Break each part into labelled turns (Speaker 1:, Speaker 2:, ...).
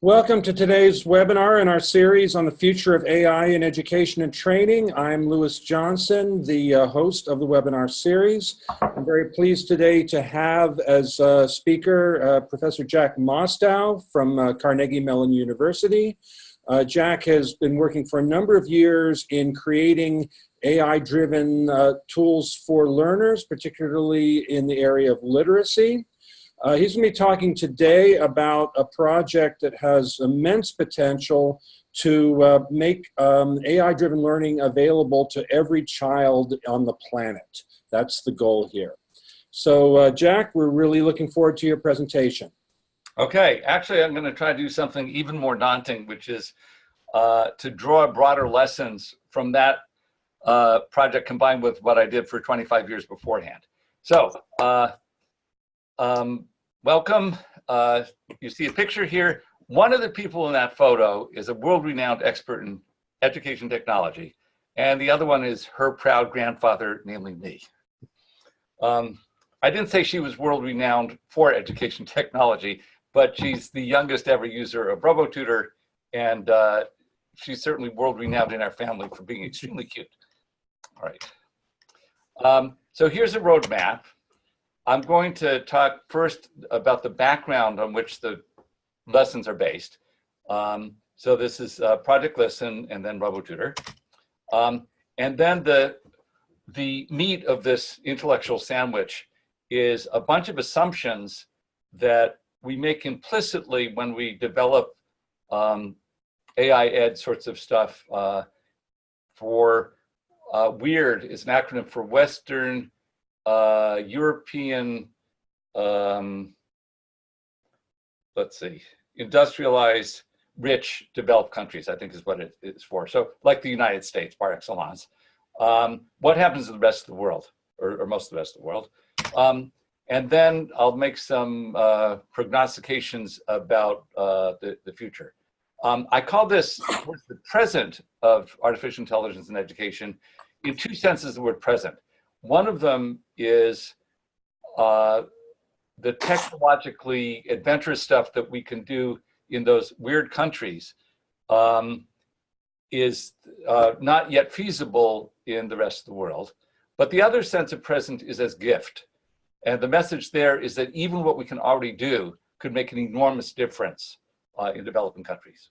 Speaker 1: Welcome to today's webinar in our series on the future of AI in education and training. I'm Lewis Johnson, the host of the webinar series. I'm very pleased today to have as speaker Professor Jack Mostow from Carnegie Mellon University. Jack has been working for a number of years in creating AI-driven tools for learners, particularly in the area of literacy. He's going to be talking today about a project that has immense potential to make AI-driven learning available to every child on the planet. That's the goal here. So, Jack, we're really looking forward to your presentation.
Speaker 2: Okay, actually, I'm going to try to do something even more daunting, which is to draw broader lessons from that project combined with what I did for 25 years beforehand. So, welcome. You see a picture here. One of the people in that photo is a world-renowned expert in education technology, and the other one is her proud grandfather, namely me. I didn't say she was world-renowned for education technology, but she's the youngest ever user of RoboTutor, and she's certainly world-renowned in our family for being extremely cute. All right. So here's a roadmap. I'm going to talk first about the background on which the lessons are based. So this is Project Listen and then RoboTutor. And then the meat of this intellectual sandwich is a bunch of assumptions that we make implicitly when we develop AI ed sorts of stuff for WEIRD is an acronym for Western European, let's see, industrialized, rich, developed countries, I think is what it is for. So like the United States, par excellence. What happens to the rest of the world, or most of the rest of the world? And then I'll make some prognostications about the future. I call this the present of artificial intelligence in education in two senses, the word present. One of them is the technologically adventurous stuff that we can do in those weird countries is not yet feasible in the rest of the world. But the other sense of present is as gift. And the message there is that even what we can already do could make an enormous difference in developing countries.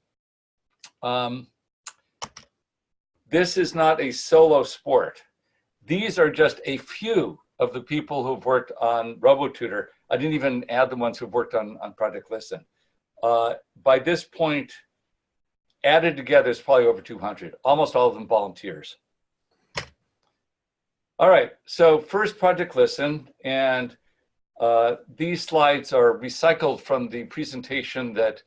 Speaker 2: This is not a solo sport. These are just a few of the people who've worked on RoboTutor. I didn't even add the ones who've worked on Project Listen. By this point, added together, is probably over 200, almost all of them volunteers. All right, so first Project Listen, and these slides are recycled from the presentation that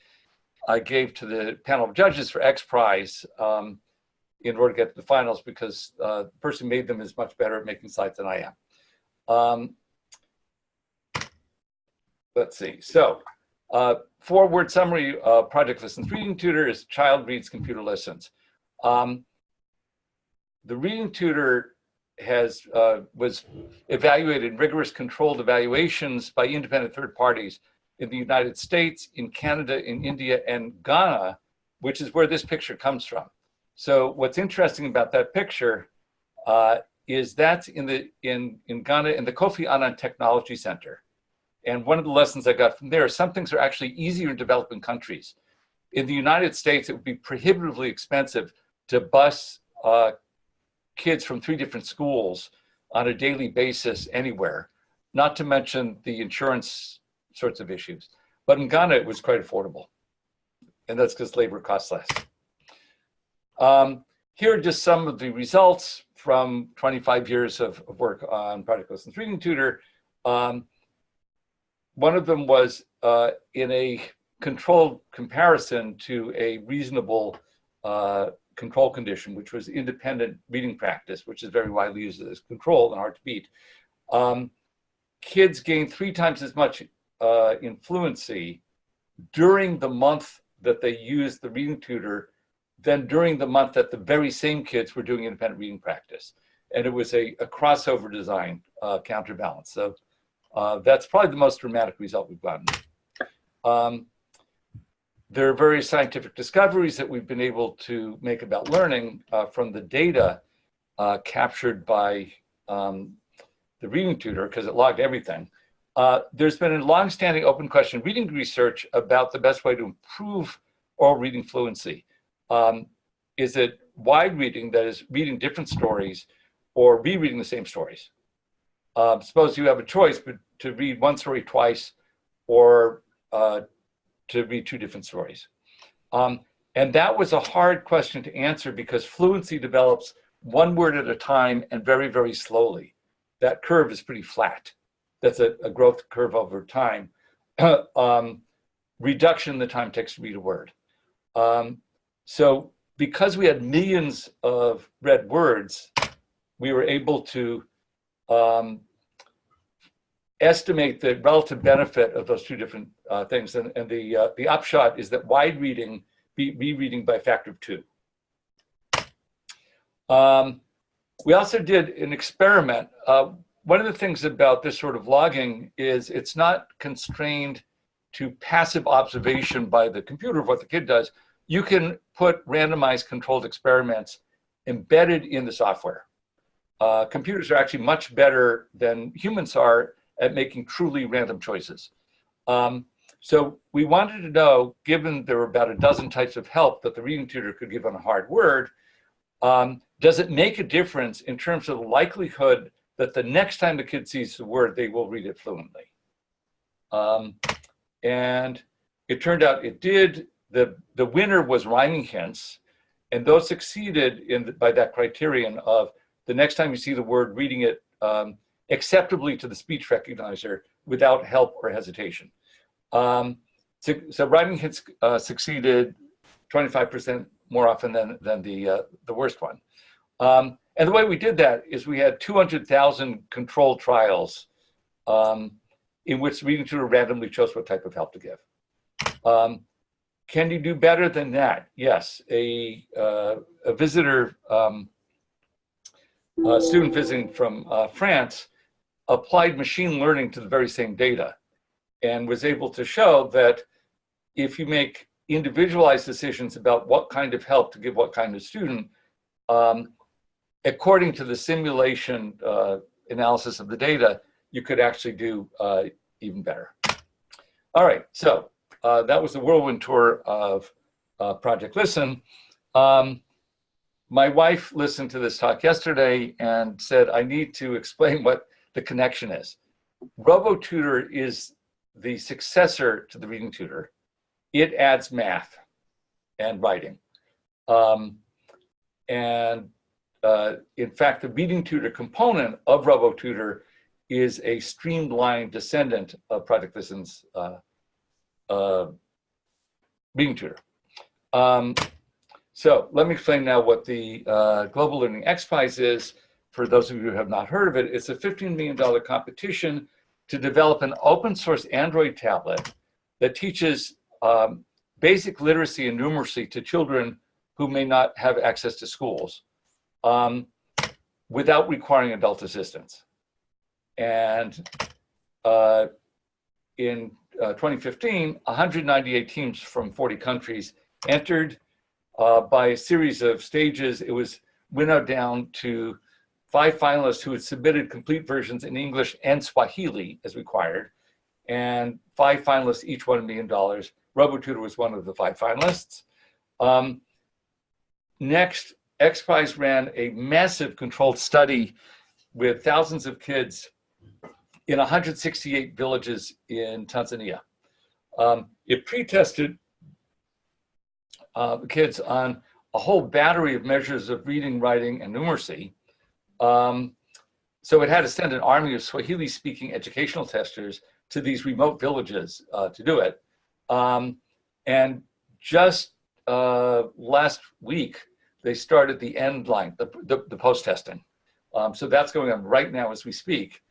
Speaker 2: I gave to the panel of judges for XPRIZE in order to get to the finals, because the person who made them is much better at making slides than I am. Let's see, so 4-word summary of Project Listen's reading tutor is child reads, computer listens. The reading tutor was evaluated in rigorous controlled evaluations by independent third parties in the United States, in Canada, in India, and Ghana, which is where this picture comes from. So what's interesting about that picture is that's in Ghana in the Kofi Annan Technology Center. And one of the lessons I got from there is some things are actually easier in developing countries. In the United States, it would be prohibitively expensive to bus kids from 3 different schools on a daily basis anywhere, not to mention the insurance sorts of issues. But in Ghana, it was quite affordable. And that's because labor costs less. Here are just some of the results from 25 years of work on Project Listen's reading tutor. One of them was in a controlled comparison to a reasonable control condition, which was independent reading practice, which is very widely used as control and hard to beat. Kids gained 3 times as much in fluency during the month that they used the reading tutor than during the month that the very same kids were doing independent reading practice. And it was a crossover design counterbalance. So that's probably the most dramatic result we've gotten. there are various scientific discoveries that we've been able to make about learning from the data captured by the reading tutor, because it logged everything. There's been a long-standing open question reading research about the best way to improve oral reading fluency. Is it wide reading, that is reading different stories, or rereading the same stories? Suppose you have a choice to read one story twice or to read two different stories. And that was a hard question to answer because fluency develops one word at a time and very, very slowly. That curve is pretty flat. That's a growth curve over time. Reduction in the time it takes to read a word. So because we had millions of read words, we were able to estimate the relative benefit of those two different things. And the upshot is that wide reading beat rereading by a factor of 2. We also did an experiment. One of the things about this sort of logging is it's not constrained to passive observation by the computer of what the kid does. You can put randomized controlled experiments embedded in the software. Computers are actually much better than humans are at making truly random choices. So we wanted to know, given there were about a dozen types of help that the reading tutor could give on a hard word, does it make a difference in terms of the likelihood that the next time the kid sees the word, they will read it fluently? And it turned out it did. The winner was rhyming hints, and those succeeded by that criterion of the next time you see the word, reading it acceptably to the speech recognizer without help or hesitation. So rhyming hints succeeded 25% more often than the worst one. And the way we did that is we had 200,000 controlled trials in which the reading tutor randomly chose what type of help to give. Can you do better than that? Yes. A visitor, a student visiting from France, applied machine learning to the very same data and was able to show that if you make individualized decisions about what kind of help to give what kind of student, according to the simulation analysis of the data, you could actually do even better. All right, so that was the whirlwind tour of Project Listen. My wife listened to this talk yesterday and said, I need to explain what the connection is. RoboTutor is the successor to the reading tutor. It adds math and writing. In fact, the reading tutor component of RoboTutor is a streamlined descendant of Project Listen's reading tutor. So let me explain now what the Global Learning XPRIZE is. For those of you who have not heard of it, it's a $15 million competition to develop an open source Android tablet that teaches basic literacy and numeracy to children who may not have access to schools without requiring adult assistance. And in 2015, 198 teams from 40 countries entered by a series of stages. It was winnowed down to 5 finalists who had submitted complete versions in English and Swahili as required, and 5 finalists, each won $1 million. RoboTutor was one of the 5 finalists. Next, XPRIZE ran a massive controlled study with thousands of kids in 168 villages in Tanzania. It pre-tested kids on a whole battery of measures of reading, writing, and numeracy. So it had to send an army of Swahili-speaking educational testers to these remote villages to do it. And just last week, they started the end line, the post-testing. So that's going on right now as we speak.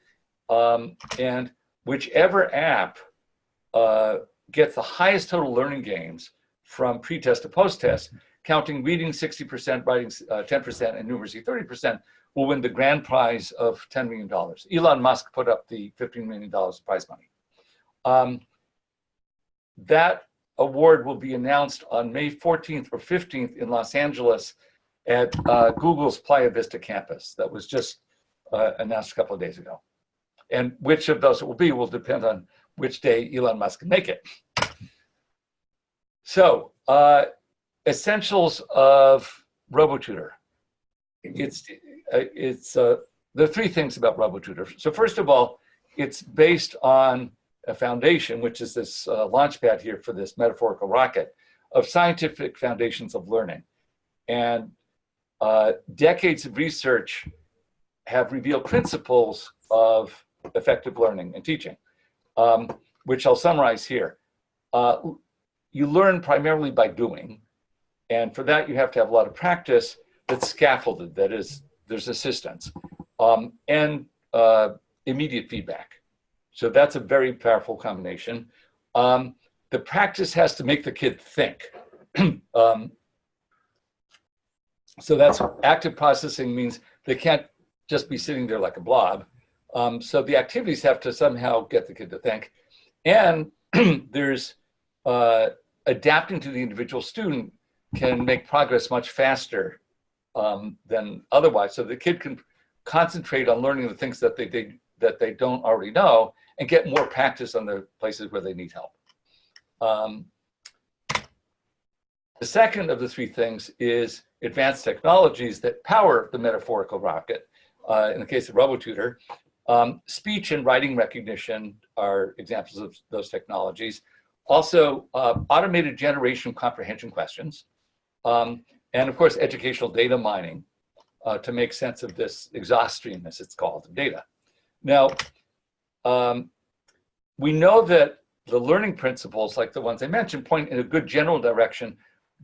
Speaker 2: And whichever app gets the highest total learning gains from pre-test to post-test, counting reading 60%, writing 10%, and numeracy 30%, will win the grand prize of $10 million. Elon Musk put up the $15 million prize money. That award will be announced on May 14th or 15th in Los Angeles at Google's Playa Vista campus. That was just announced a couple of days ago. And which of those it will be will depend on which day Elon Musk can make it. So, essentials of RoboTutor. There are three things about RoboTutor. So first of all, it's based on a foundation, which is this launch pad here for this metaphorical rocket, of scientific foundations of learning. And decades of research have revealed principles of effective learning and teaching, which I'll summarize here. You learn primarily by doing, and for that you have to have a lot of practice that's scaffolded, that is, there's assistance, and immediate feedback. So that's a very powerful combination. The practice has to make the kid think. So that's active processing means they can't just be sitting there like a blob. So the activities have to somehow get the kid to think. And there's adapting to the individual student can make progress much faster than otherwise. So the kid can concentrate on learning the things that they don't already know and get more practice on the places where they need help. The second of the three things is advanced technologies that power the metaphorical rocket. In the case of RoboTutor, speech and writing recognition are examples of those technologies. Also, automated generation comprehension questions. And of course, educational data mining to make sense of this exhaust stream, as it's called, of data. Now, we know that the learning principles, like the ones I mentioned, point in a good general direction,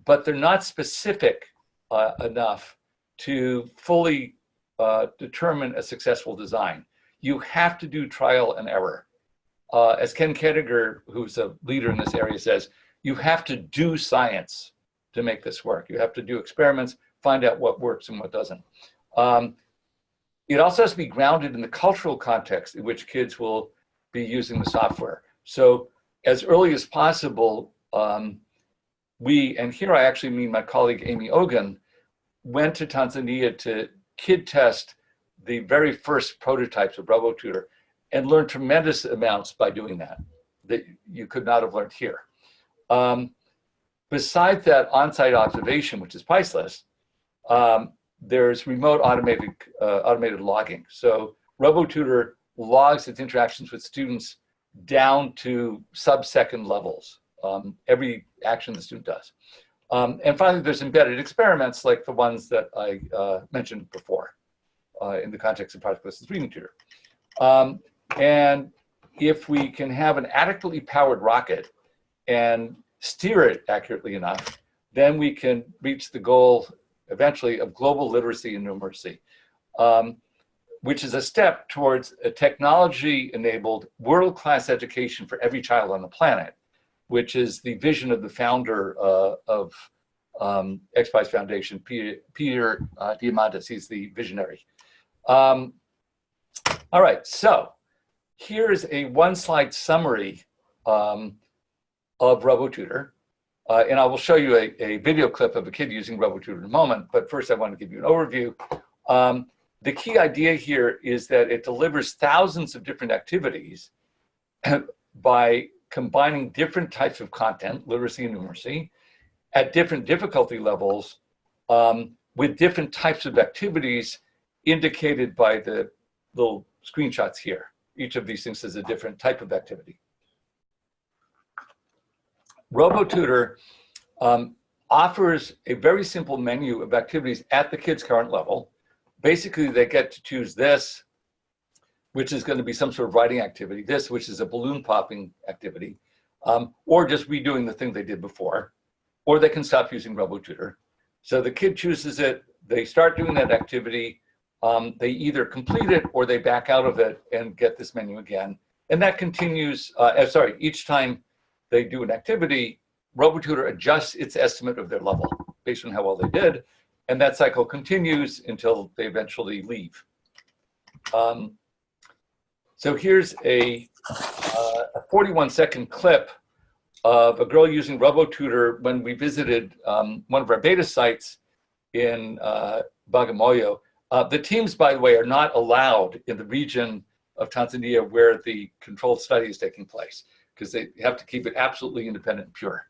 Speaker 2: but they're not specific enough to fully determine a successful design. You have to do trial and error. As Ken Kettiger, who's a leader in this area, says, you have to do science to make this work. You have to do experiments, find out what works and what doesn't. It also has to be grounded in the cultural context in which kids will be using the software. So as early as possible, we, and here I actually mean my colleague Amy Ogun, went to Tanzania to kid test the very first prototypes of RoboTutor and learned tremendous amounts by doing that you could not have learned here. Besides that on-site observation, which is priceless, there's remote automated logging. So RoboTutor logs its interactions with students down to sub-second levels, every action the student does. And finally, there's embedded experiments like the ones that I mentioned before in the context of Project Lessons Reading Tutor. And if we can have an adequately powered rocket and steer it accurately enough, then we can reach the goal eventually of global literacy and numeracy, which is a step towards a technology-enabled world-class education for every child on the planet, which is the vision of the founder of XPRIZE Foundation, Peter Diamandis. He's the visionary. All right, so here's a one-slide summary of RoboTutor. And I will show you a video clip of a kid using RoboTutor in a moment, but first I want to give you an overview. The key idea here is that it delivers thousands of different activities by combining different types of content, literacy and numeracy, at different difficulty levels with different types of activities indicated by the little screenshots here. Each of these things is a different type of activity. RoboTutor offers a very simple menu of activities at the kid's current level. Basically, they get to choose this, which is going to be some sort of writing activity, this, which is a balloon popping activity, or just redoing the thing they did before, or they can stop using RoboTutor. So the kid chooses it, they start doing that activity, they either complete it or they back out of it and get this menu again. And that continues, each time they do an activity, RoboTutor adjusts its estimate of their level based on how well they did, and that cycle continues until they eventually leave. So here's a 41-second clip of a girl using RoboTutor when we visited one of our beta sites in Bagamoyo. The teams, by the way, are not allowed in the region of Tanzania where the controlled study is taking place, because they have to keep it absolutely independent and pure.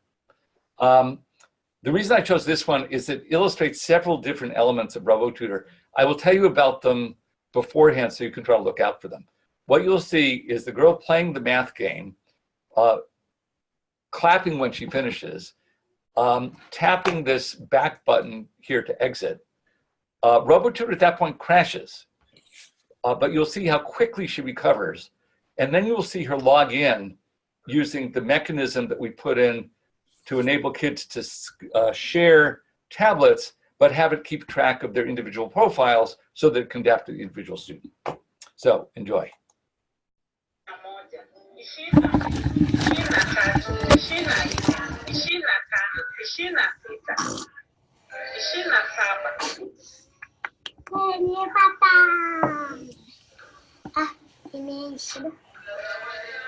Speaker 2: The reason I chose this one is it illustrates several different elements of RoboTutor. I will tell you about them beforehand so you can try to look out for them. What you'll see is the girl playing the math game, clapping when she finishes, tapping this back button here to exit. RoboTutor at that point crashes, but you'll see how quickly she recovers. And then you will see her log in using the mechanism that we put in to enable kids to share tablets, but have it keep track of their individual profiles so that it can adapt to the individual student. So enjoy.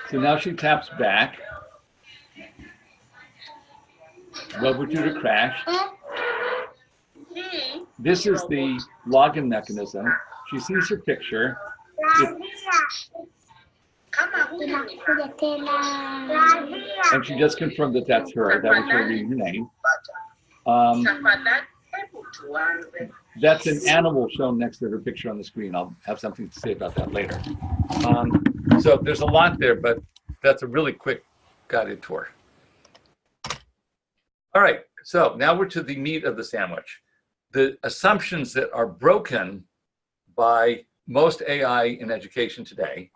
Speaker 2: So now she taps back. RoboTutor crashed. This is the login mechanism. She sees her picture. And she just confirmed that that's her. That was her reading her name. That's an animal shown next to her picture on the screen. I'll have something to say about that later. So there's a lot there, but that's a really quick guided tour. All right, so now we're to the meat of the sandwich. The assumptions that are broken by most AI in education today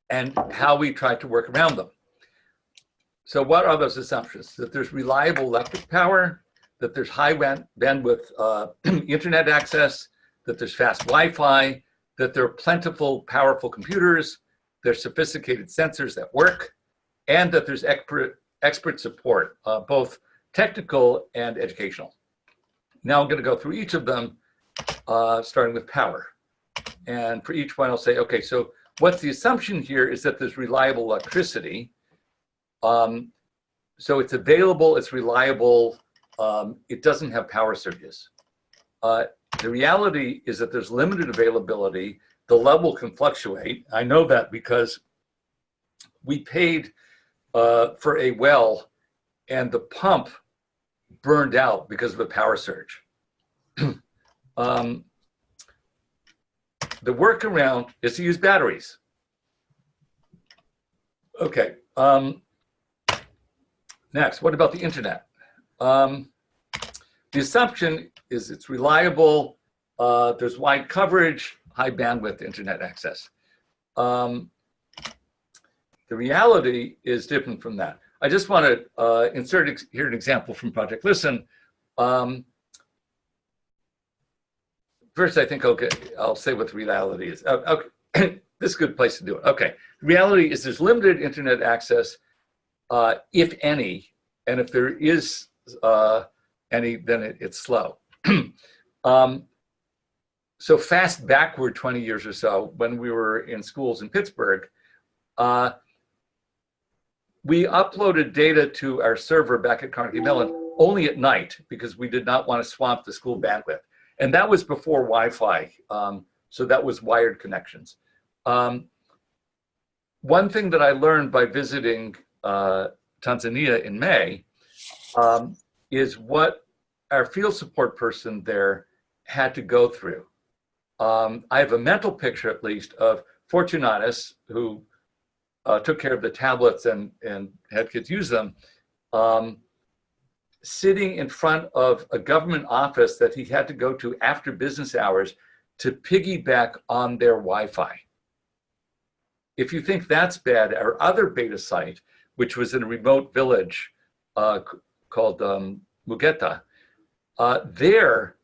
Speaker 2: and how we try to work around them. So what are those assumptions? That there's reliable electric power, that there's high bandwidth internet access, that there's fast Wi-Fi, that there are plentiful, powerful computers, there's sophisticated sensors that work, and that there's expert support, both technical and educational. Now I'm going to go through each of them, starting with power. And for each one, I'll say, okay, so what's the assumption here is that there's reliable electricity. So it's available, it's reliable, it doesn't have power surges. The reality is that there's limited availability. The level can fluctuate. I know that because we paid for a well and the pump burned out because of a power surge. The workaround is to use batteries. Okay. Next, what about the internet? The assumption is it's reliable, there's wide coverage, high bandwidth internet access. The reality is different from that. I just want to insert here an example from Project Listen. First, I think, okay, I'll say what the reality is. Okay, this is a good place to do it. Okay, the reality is there's limited internet access, if any, and if there is any, then it's slow. So fast backward 20 years or so, when we were in schools in Pittsburgh, we uploaded data to our server back at Carnegie Mellon only at night because we did not want to swamp the school bandwidth. And that was before Wi-Fi, so that was wired connections. One thing that I learned by visiting Tanzania in May is what our field support person there had to go through. I have a mental picture, at least, of Fortunatus, who took care of the tablets and had kids use them, sitting in front of a government office that he had to go to after business hours to piggyback on their Wi-Fi. If you think that's bad, our other beta site, which was in a remote village called Mugeta, there,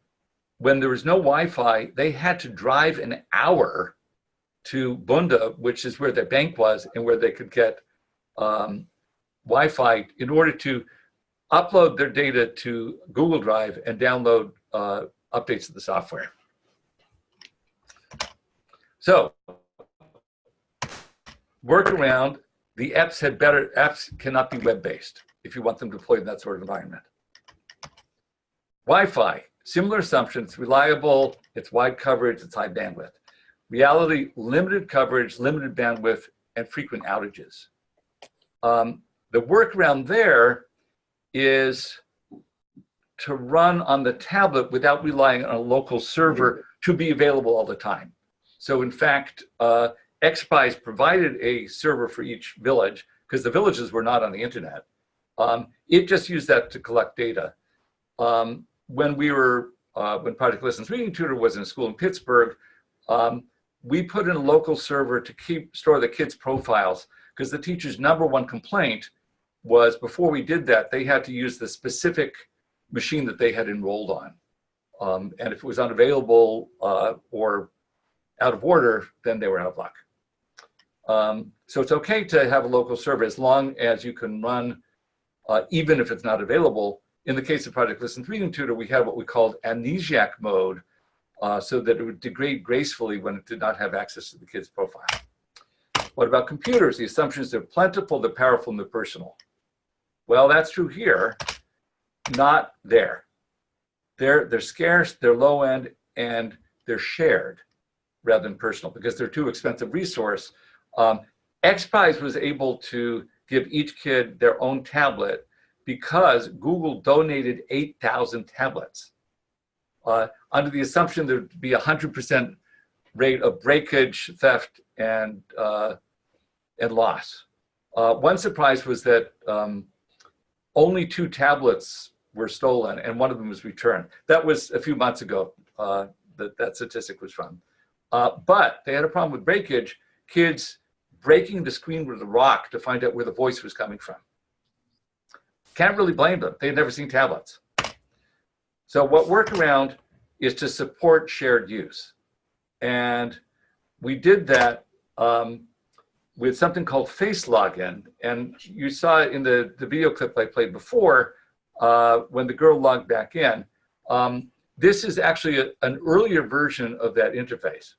Speaker 2: when there was no Wi-Fi, they had to drive an hour to Bunda, which is where their bank was and where they could get Wi-Fi in order to upload their data to Google Drive and download updates of the software. So, workaround the apps cannot be web-based if you want them deployed in that sort of environment. Wi-Fi, similar assumptions, reliable, it's wide coverage, it's high bandwidth. Reality, limited coverage, limited bandwidth, and frequent outages. The workaround there is to run on the tablet without relying on a local server to be available all the time. So in fact, XPRIZE provided a server for each village because the villages were not on the internet. It just used that to collect data. When Project Lessons Reading Tutor was in a school in Pittsburgh, we put in a local server to store the kids' profiles because the teacher's #1 complaint was before we did that, they had to use the specific machine that they had enrolled on. And if it was unavailable or out of order, then they were out of luck. So it's okay to have a local server as long as you can run, even if it's not available. In the case of Project Lessons Reading Tutor, we had what we called amnesiac mode, so that it would degrade gracefully when it did not have access to the kid's profile. What about computers? The assumption is they're plentiful, they're powerful, and they're personal. Well, that's true here, not there. They're scarce, they're low end, and they're shared rather than personal because they're too expensive resource. XPRIZE was able to give each kid their own tablet because Google donated 8,000 tablets. Under the assumption there'd be 100% rate of breakage, theft, and loss. One surprise was that only 2 tablets were stolen and one of them was returned. That was a few months ago that statistic was from. But they had a problem with breakage, kids breaking the screen with a rock to find out where the voice was coming from. Can't really blame them. They had never seen tablets. So what workaround is to support shared use. And we did that with something called face login. And you saw in the video clip I played before, when the girl logged back in, this is actually an earlier version of that interface.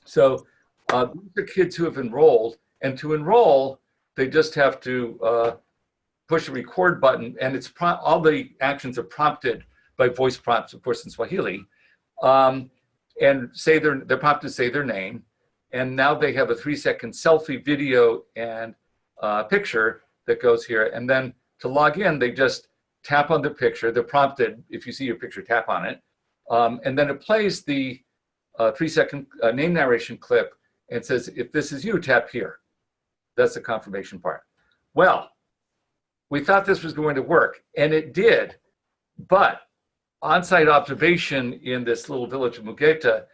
Speaker 2: So these are kids who have enrolled, and to enroll, they just have to push a record button, and it's all the actions are prompted by voice prompts, of course, in Swahili, and say they're prompted to say their name, and now they have a 3-second selfie video and picture that goes here, and then to log in, they just tap on the picture. They're prompted, if you see your picture, tap on it, and then it plays the 3-second name narration clip and says, if this is you, tap here. That's the confirmation part. Well, we thought this was going to work, and it did, but on-site observation in this little village of Mugeta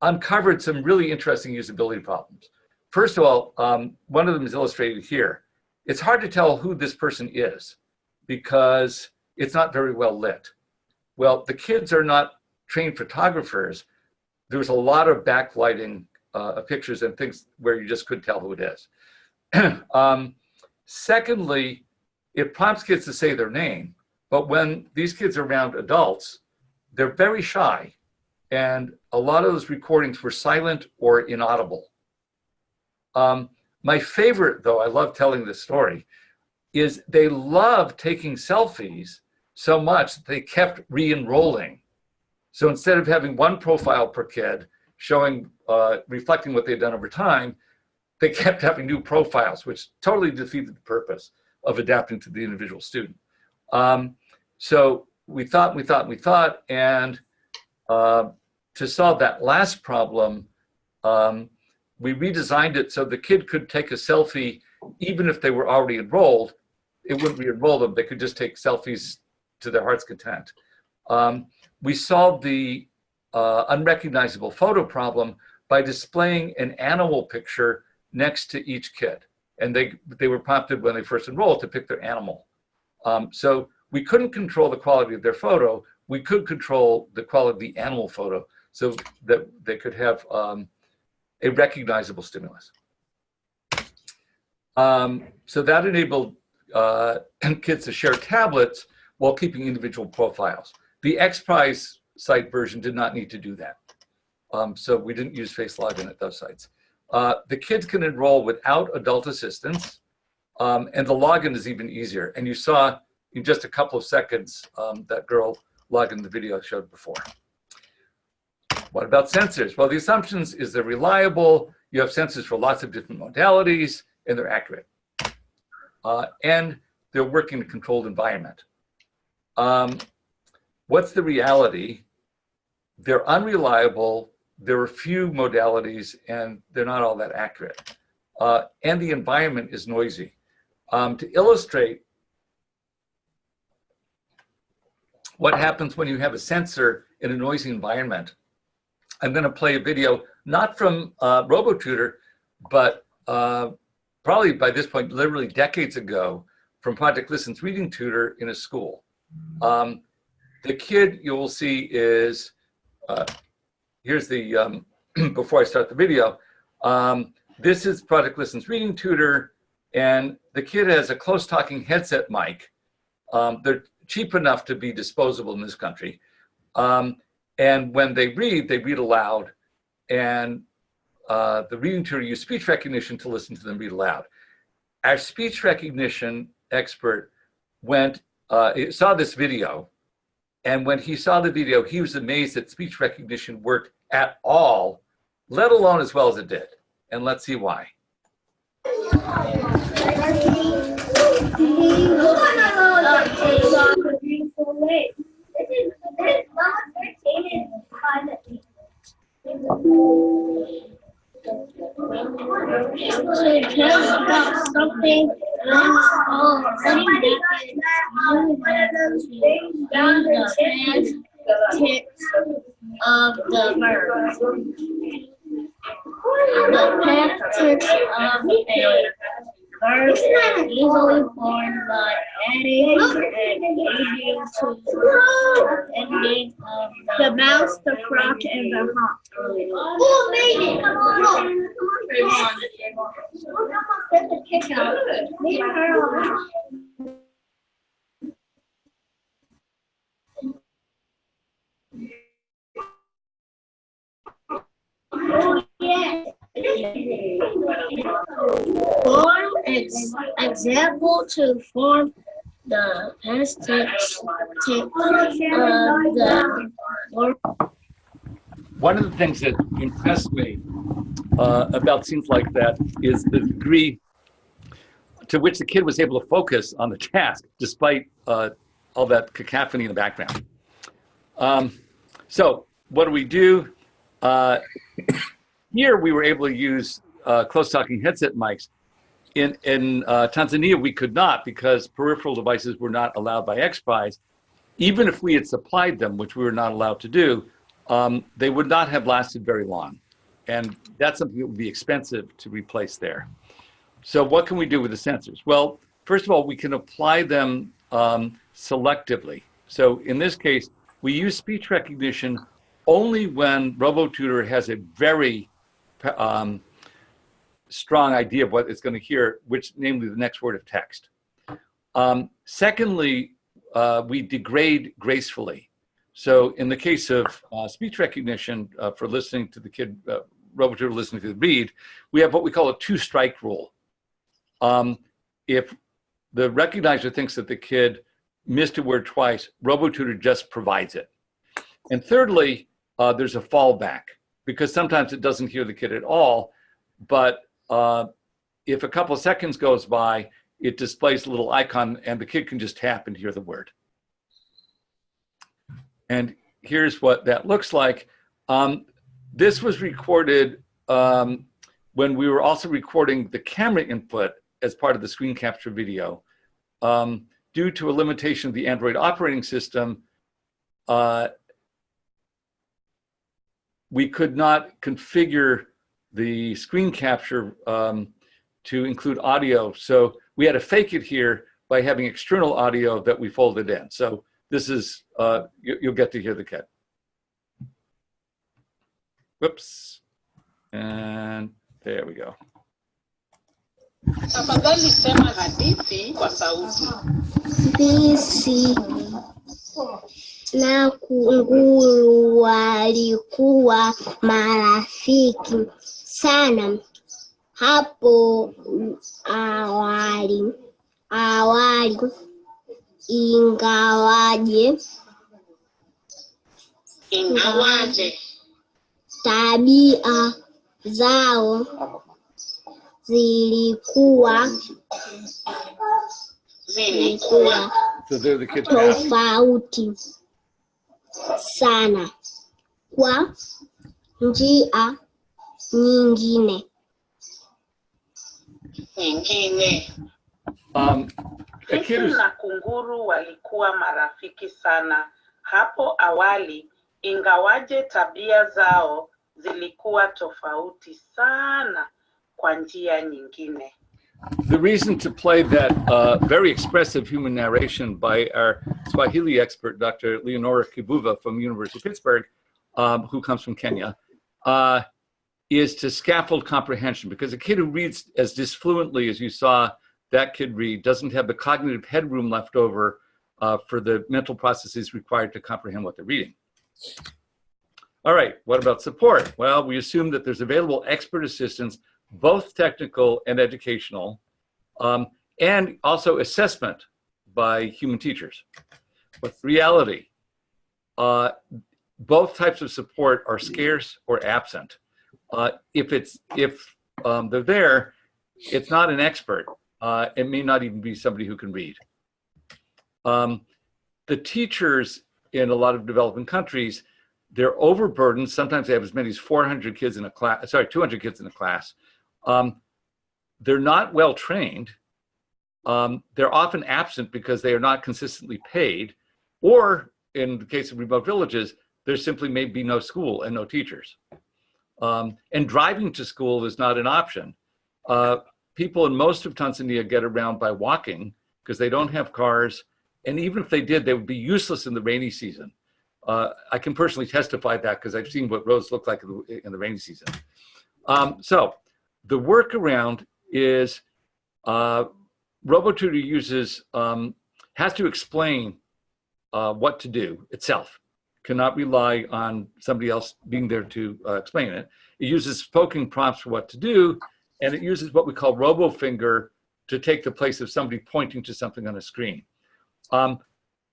Speaker 2: uncovered some really interesting usability problems. First of all, one of them is illustrated here. It's hard to tell who this person is because it's not very well lit. Well, the kids are not trained photographers. There was a lot of backlighting of pictures and things where you just couldn't tell who it is. Secondly, it prompts kids to say their name, but when these kids are around adults, they're very shy, and a lot of those recordings were silent or inaudible. My favorite, though, I love telling this story, is they love taking selfies so much that they kept re-enrolling. So instead of having one profile per kid showing, reflecting what they'd done over time, they kept having new profiles, which totally defeated the purpose of adapting to the individual student. So we thought, and to solve that last problem, we redesigned it so the kid could take a selfie even if they were already enrolled. It wouldn't re-enroll them. They could just take selfies to their heart's content. We solved the unrecognizable photo problem by displaying an animal picture next to each kid. And they were prompted when they first enrolled to pick their animal. So we couldn't control the quality of their photo. We could control the quality of the animal photo so that they could have a recognizable stimulus. So that enabled kids to share tablets while keeping individual profiles. The XPRIZE site version did not need to do that. So we didn't use face login at those sites. The kids can enroll without adult assistance, and the login is even easier. And you saw in just a couple of seconds that girl log in the video I showed before. What about sensors? Well, the assumptions is they're reliable. You have sensors for lots of different modalities, and they're accurate. And they're working in a controlled environment. What's the reality? They're unreliable. There are few modalities, and they're not all that accurate. And the environment is noisy. To illustrate what happens when you have a sensor in a noisy environment, I'm going to play a video, not from RoboTutor, but probably by this point, literally decades ago, from Project Listen's reading tutor in a school. The kid you will see is, here's the, before I start the video, this is Project Listen's reading tutor, and the kid has a close talking headset mic. They're cheap enough to be disposable in this country. And when they read aloud, and the reading tutor used speech recognition to listen to them read aloud. Our speech recognition expert saw this video, and when he saw the video, he was amazed that speech recognition worked at all, let alone as well as it did. And let's see why.
Speaker 3: To tell about something of the verb. The past tense of a verb is easily formed by adding and changing to the ending of the mouse, the frog, and the hawk. Who made it? Come on. Get the kick out. Leave her alone. Oh, yeah. Form example to form the past tense of the word.
Speaker 2: One of the things that impressed me about scenes like that is the degree to which the kid was able to focus on the task despite all that cacophony in the background. So what do? Here we were able to use close talking headset mics. In Tanzania, we could not because peripheral devices were not allowed by XPRIZE. Even if we had supplied them, which we were not allowed to do, they would not have lasted very long. And that's something that would be expensive to replace there. So what can we do with the sensors? Well, first of all, we can apply them selectively. So in this case, we use speech recognition only when RoboTutor has a very strong idea of what it's going to hear, which namely the next word of text. Secondly, we degrade gracefully. So in the case of speech recognition for listening to the kid, RoboTutor listening to the read, we have what we call a two-strike rule. If the recognizer thinks that the kid missed a word twice, RoboTutor just provides it. And thirdly, there's a fallback, because sometimes it doesn't hear the kid at all, but if a couple of seconds goes by, it displays a little icon and the kid can just tap and hear the word. And here's what that looks like. This was recorded when we were also recording the camera input as part of the screen capture video. Due to a limitation of the Android operating system, we could not configure the screen capture to include audio. So we had to fake it here by having external audio that we folded in. So this is, you'll get to hear the kid. Whoops. And there we go.
Speaker 4: Tafadhali sema hadithi kwa sauti.
Speaker 3: Fisi na kunguru walikuwa marafiki sana. Hapo awali ingawaje tabia zao zilikuwa
Speaker 2: So they're the kids.
Speaker 3: tofauti sana kwa njia nyingine.
Speaker 2: A kid
Speaker 4: Fisi
Speaker 2: is,
Speaker 4: na kunguru walikuwa marafiki sana hapo awali, ingawaje tabia zao zilikuwa tofauti sana kwa njia nyingine.
Speaker 2: the reason to play that very expressive human narration by our Swahili expert, Dr. Leonora Kibuva from University of Pittsburgh, who comes from Kenya, is to scaffold comprehension, because a kid who reads as disfluently as you saw that kid read doesn't have the cognitive headroom left over for the mental processes required to comprehend what they're reading. All right, what about support? Well, we assume that there's available expert assistance, both technical and educational, and also assessment by human teachers. What's the reality? Both types of support are scarce or absent. If they're there, it's not an expert. It may not even be somebody who can read. The teachers in a lot of developing countries, they're overburdened. Sometimes they have as many as 400 kids in a class, 200 kids in a class. They're not well trained. They're often absent because they are not consistently paid, or in the case of remote villages, there simply may be no school and no teachers. And driving to school is not an option. People in most of Tanzania get around by walking because they don't have cars. And even if they did, they would be useless in the rainy season. I can personally testify that because I've seen what roads look like in the rainy season. So the workaround is RoboTutor uses, has to explain what to do itself. Cannot rely on somebody else being there to explain it. It uses spoken prompts for what to do, and it uses what we call RoboFinger to take the place of somebody pointing to something on a screen.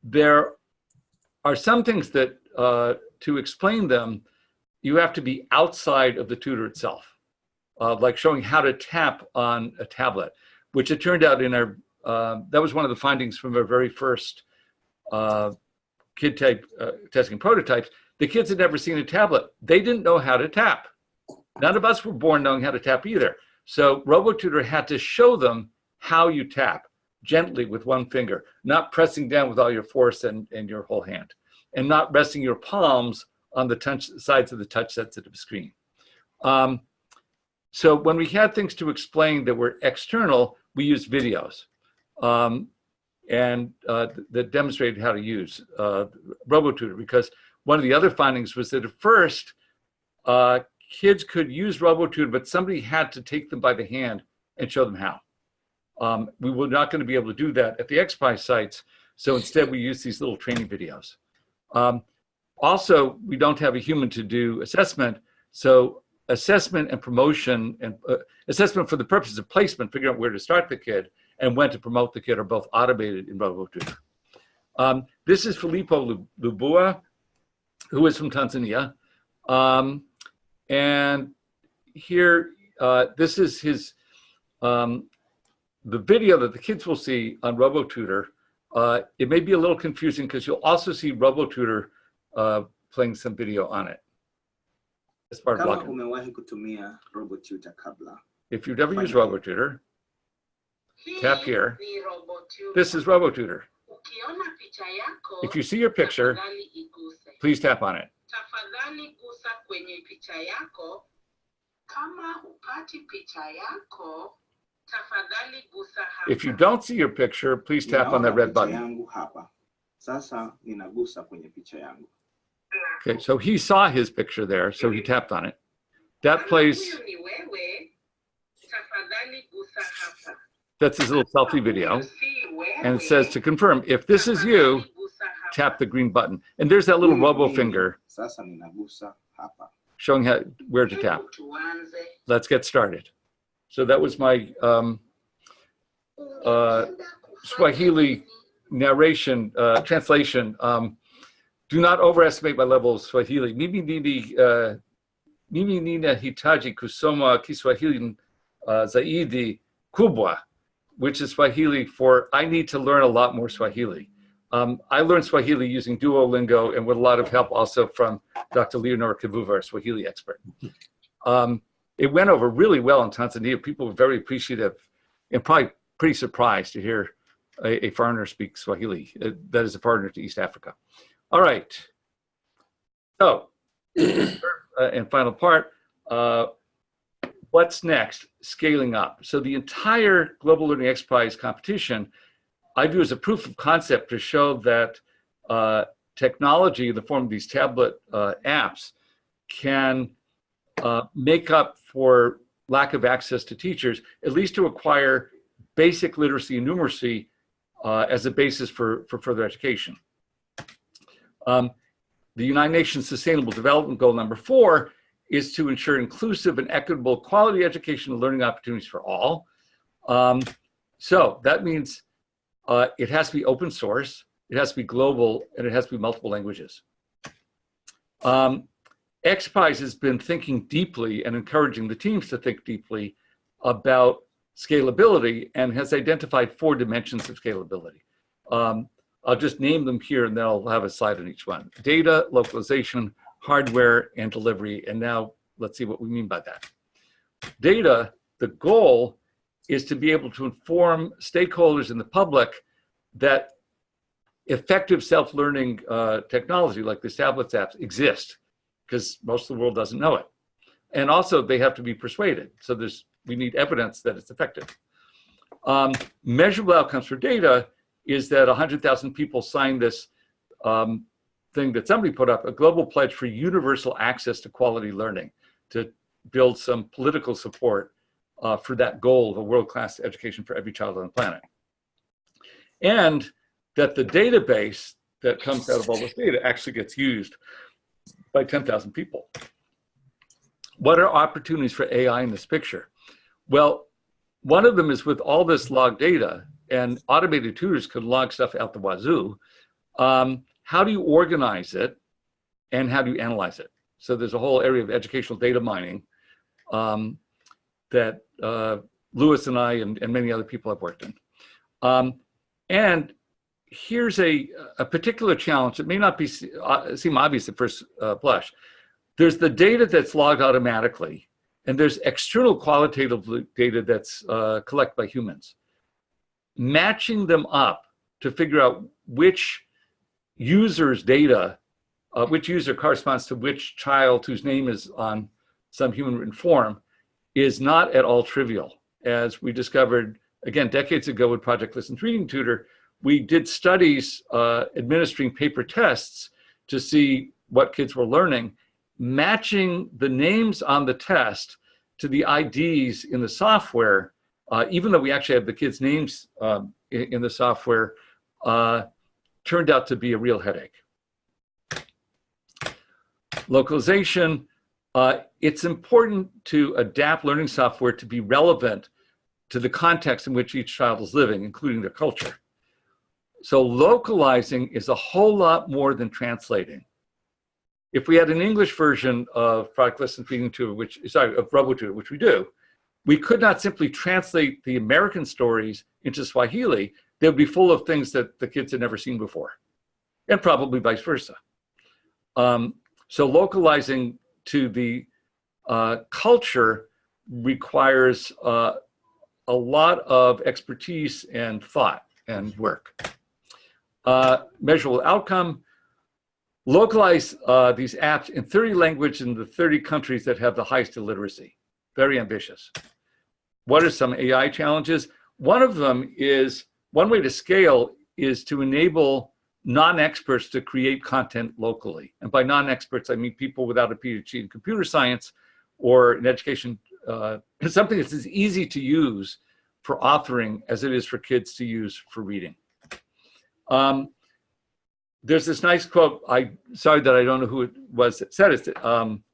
Speaker 2: There are some things that, to explain them, you have to be outside of the tutor itself, like showing how to tap on a tablet, which it turned out in our, that was one of the findings from our very first kid type testing prototypes. The kids had never seen a tablet. They didn't know how to tap. None of us were born knowing how to tap either. So RoboTutor had to show them how you tap gently with one finger, not pressing down with all your force and your whole hand, and not resting your palms on the sides of the touch sensitive screen. So when we had things to explain that were external, we used videos. That demonstrated how to use RoboTutor, because one of the other findings was that at first, kids could use RoboTutor, but somebody had to take them by the hand and show them how. We were not going to be able to do that at the XPRIZE sites, so instead we use these little training videos. Also, we don't have a human to do assessment, so assessment and promotion, and assessment for the purposes of placement, figuring out where to start the kid, and when to promote the kid are both automated in RoboTutor. This is Filippo Lubua, who is from Tanzania. And here, this is his, the video that the kids will see on RoboTutor. It may be a little confusing because you'll also see RoboTutor playing some video on it. As part of blocking. If you've ever used RoboTutor, tap here. This is RoboTutor. If you see your picture, please tap on it. If you don't see your picture, please tap on that red button. Okay, so he saw his picture there, so he tapped on it. That plays, that's his little selfie video. And it says to confirm, if this is you, tap the green button. And there's that little robo finger showing how, where to tap. Let's get started. So that was my Swahili narration, translation. Do not overestimate my level of Swahili. Mimi nina hitaji kusoma Kiswahili zaidi kubwa, which is Swahili for I need to learn a lot more Swahili. I learned Swahili using Duolingo and with a lot of help also from Dr. Leonora Kivuva, our Swahili expert. It went over really well in Tanzania. People were very appreciative and probably pretty surprised to hear a foreigner speak Swahili, that is a foreigner to East Africa. All right. So, and final part, what's next? Scaling up. So the entire Global Learning XPRIZE competition, I view as a proof of concept to show that technology in the form of these tablet apps can make up for lack of access to teachers, at least to acquire basic literacy and numeracy as a basis for further education. The United Nations Sustainable Development Goal number 4 is to ensure inclusive and equitable quality education and learning opportunities for all. So that means it has to be open source, it has to be global, and it has to be multiple languages. XPRIZE has been thinking deeply and encouraging the teams to think deeply about scalability and has identified 4 dimensions of scalability. I'll just name them here and then I'll have a slide on each one. Data, localization, hardware, and delivery. And now let's see what we mean by that. Data, the goal is to be able to inform stakeholders in the public that effective self-learning technology like these tablets apps exist, because most of the world doesn't know it. And also they have to be persuaded. So we need evidence that it's effective. Measurable outcomes for data is that 100,000 people signed this thing that somebody put up, a global pledge for universal access to quality learning, to build some political support for that goal of a world-class education for every child on the planet. And that the database that comes out of all this data actually gets used by 10,000 people. What are opportunities for AI in this picture? Well, one of them is with all this log data, and automated tutors could log stuff out the wazoo. How do you organize it and how do you analyze it? So there's a whole area of educational data mining that Louis and I and many other people have worked in. And here's a particular challenge that may not seem obvious at first blush. There's the data that's logged automatically, and there's external qualitative data that's collected by humans. Matching them up to figure out which user's data, which user corresponds to which child whose name is on some human written form, is not at all trivial. As we discovered, again, decades ago with Project Listen Reading Tutor, we did studies administering paper tests to see what kids were learning, matching the names on the test to the IDs in the software, even though we actually have the kids' names in the software, turned out to be a real headache. Localization, it's important to adapt learning software to be relevant to the context in which each child is living, including their culture. So localizing is a whole lot more than translating. If we had an English version of Project Listen Reading Tutor, of RoboTutor, which we do, we could not simply translate the American stories into Swahili. They would be full of things that the kids had never seen before, and probably vice versa. So localizing to the culture requires a lot of expertise and thought and work. Measurable outcome, localize these apps in 30 languages in the 30 countries that have the highest illiteracy. Very ambitious. What are some AI challenges? One of them is, one way to scale is to enable non-experts to create content locally. And by non-experts, I mean people without a PhD in computer science or in education, something that's as easy to use for authoring as it is for kids to use for reading. There's this nice quote, sorry that I don't know who it was that said it,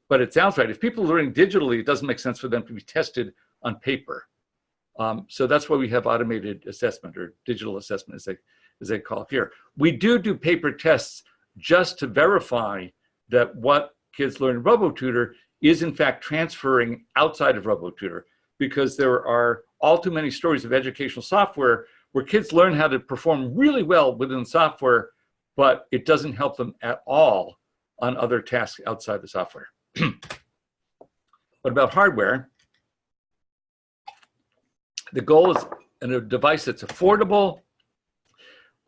Speaker 2: but it sounds right. If people are learning digitally, it doesn't make sense for them to be tested on paper. So that's why we have automated assessment, or digital assessment as they call it here. We do paper tests just to verify that what kids learn in RoboTutor is in fact transferring outside of RoboTutor, because there are all too many stories of educational software where kids learn how to perform really well within software, but it doesn't help them at all on other tasks outside the software. What about hardware? The goal is a device that's affordable,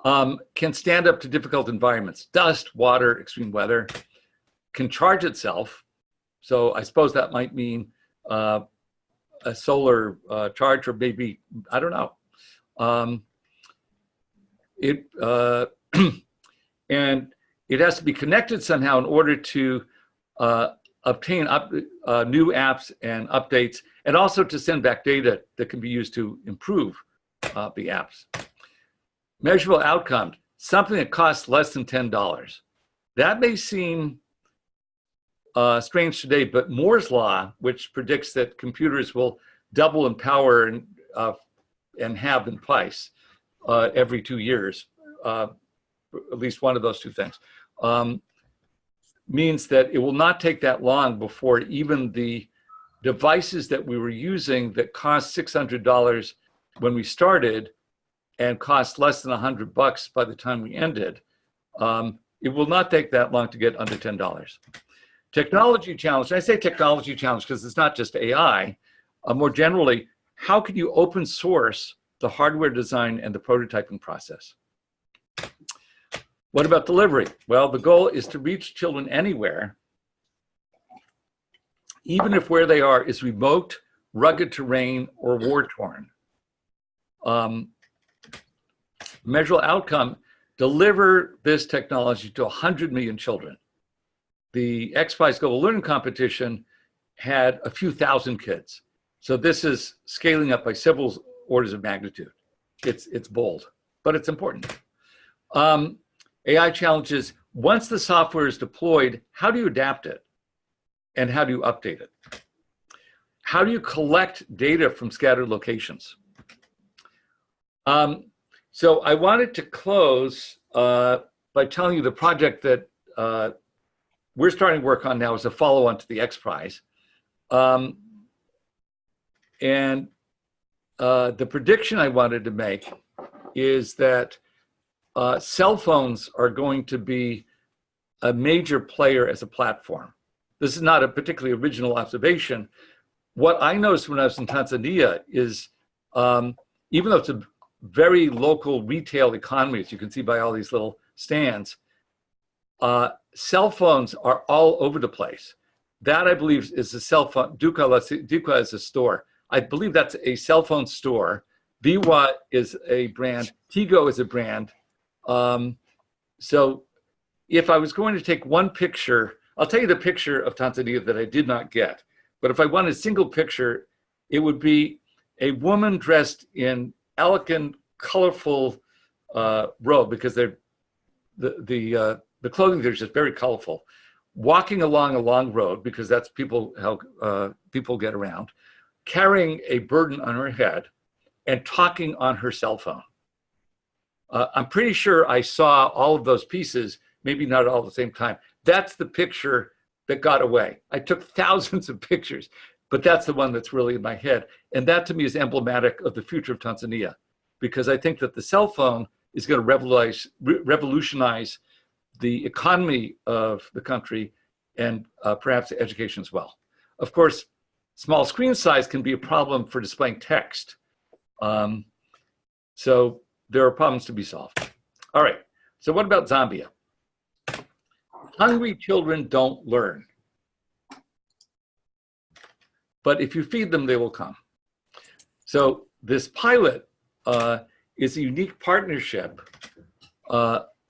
Speaker 2: can stand up to difficult environments, dust, water, extreme weather, can charge itself. So I suppose that might mean a solar charge, or maybe, I don't know. And it has to be connected somehow in order to obtain new apps and updates, and also to send back data that can be used to improve the apps. Measurable outcome, something that costs less than $10. That may seem strange today, but Moore's law, which predicts that computers will double in power and have in price every 2 years, at least one of those two things, means that it will not take that long before even the devices that we were using that cost $600 when we started and cost less than $100 by the time we ended, it will not take that long to get under $10. Technology challenge, and I say technology challenge because it's not just AI, more generally, how can you open source the hardware design and the prototyping process? What about delivery? Well, the goal is to reach children anywhere, even if where they are is remote, rugged terrain, or war-torn. Measurable outcome, deliver this technology to 100 million children. The XPRIZE Global Learning Competition had a few thousand kids. So this is scaling up by several orders of magnitude. It's bold, but it's important. AI challenges, once the software is deployed, how do you adapt it? And how do you update it? How do you collect data from scattered locations? So I wanted to close by telling you the project that we're starting to work on now is a follow-on to the XPRIZE. And the prediction I wanted to make is that cell phones are going to be a major player as a platform. This is not a particularly original observation. What I noticed when I was in Tanzania is, even though it's a very local retail economy, as you can see by all these little stands, cell phones are all over the place. That, I believe, is a cell phone. Duka is a store. I believe that's a cell phone store. Biwa is a brand. Tigo is a brand. So if I was going to take one picture, I'll tell you the picture of Tanzania that I did not get. But if I wanted a single picture, it would be a woman dressed in elegant, colorful robe, because they're the clothing there is just very colorful, walking along a long road, because that's how people get around, carrying a burden on her head, and talking on her cell phone. I'm pretty sure I saw all of those pieces, maybe not all at the same time. That's the picture that got away. I took thousands of pictures, but that's the one that's really in my head. And that to me is emblematic of the future of Tanzania, because I think that the cell phone is going to revolutionize the economy of the country, and perhaps education as well. Of course, small screen size can be a problem for displaying text. So there are problems to be solved. All right, so what about Zambia? Hungry children don't learn. But if you feed them, they will come. So this pilot is a unique partnership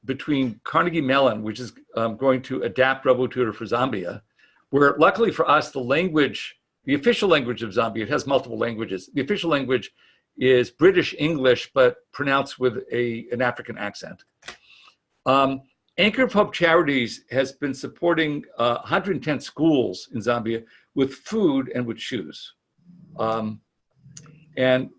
Speaker 2: between Carnegie Mellon, which is going to adapt RoboTutor for Zambia, where luckily for us, the official language of Zambia, it has multiple languages. The official language is British English, but pronounced with an African accent. Anchor of Hope Charities has been supporting 110 schools in Zambia with food and with shoes. And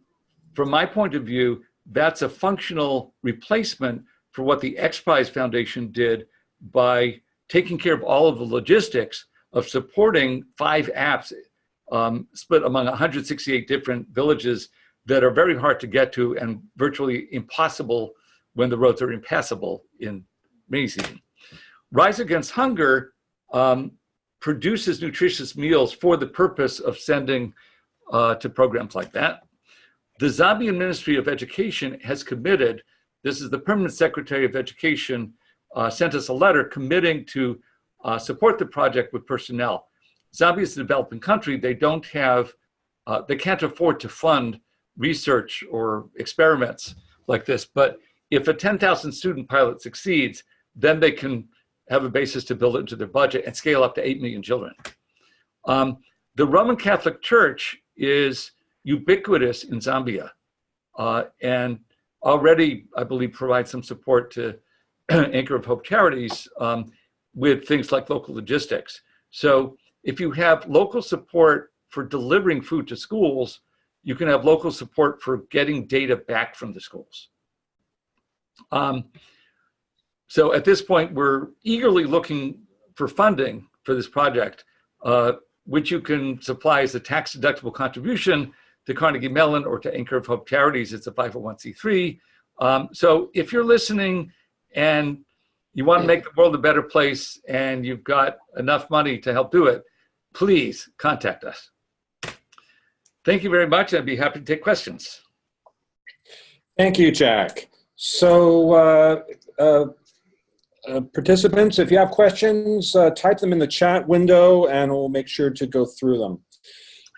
Speaker 2: from my point of view, that's a functional replacement for what the XPRIZE Foundation did by taking care of all of the logistics of supporting 5 apps split among 168 different villages that are very hard to get to and virtually impossible when the roads are impassable in rainy season. Rise Against Hunger produces nutritious meals for the purpose of sending to programs like that. The Zambian Ministry of Education has committed, this is the Permanent Secretary of Education, sent us a letter committing to support the project with personnel. Zambia is a developing country. They don't have, they can't afford to fund research or experiments like this. But if a 10,000 student pilot succeeds, then they can have a basis to build it into their budget and scale up to 8 million children. The Roman Catholic Church is ubiquitous in Zambia and already, I believe, provides some support to Anchor of Hope charities with things like local logistics. So if you have local support for delivering food to schools, you can have local support for getting data back from the schools. So at this point, we're eagerly looking for funding for this project, which you can supply as a tax-deductible contribution to Carnegie Mellon or to Anchor of Hope Charities. It's a 501c3. So if you're listening and you want to make the world a better place and you've got enough money to help do it, please contact us. Thank you very much. I'd be happy to take questions.
Speaker 1: Thank you, Jack. So participants, if you have questions, type them in the chat window and we'll make sure to go through them.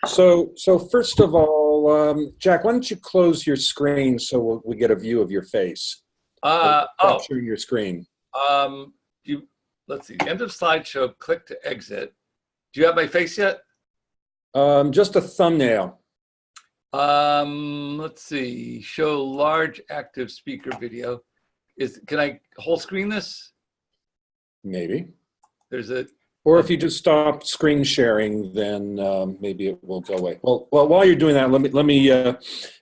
Speaker 1: So first of all, Jack, why don't you close your screen so we get a view of your face? Capturing your screen.
Speaker 2: Let's see, end of slideshow, click to exit. Do you have my face yet?
Speaker 1: Just a thumbnail.
Speaker 2: Let's see, show large active speaker video. Can I whole screen this?
Speaker 1: Maybe.
Speaker 2: There's a.
Speaker 1: Or if you just stop screen sharing, then maybe it will go away. Well, while you're doing that, let me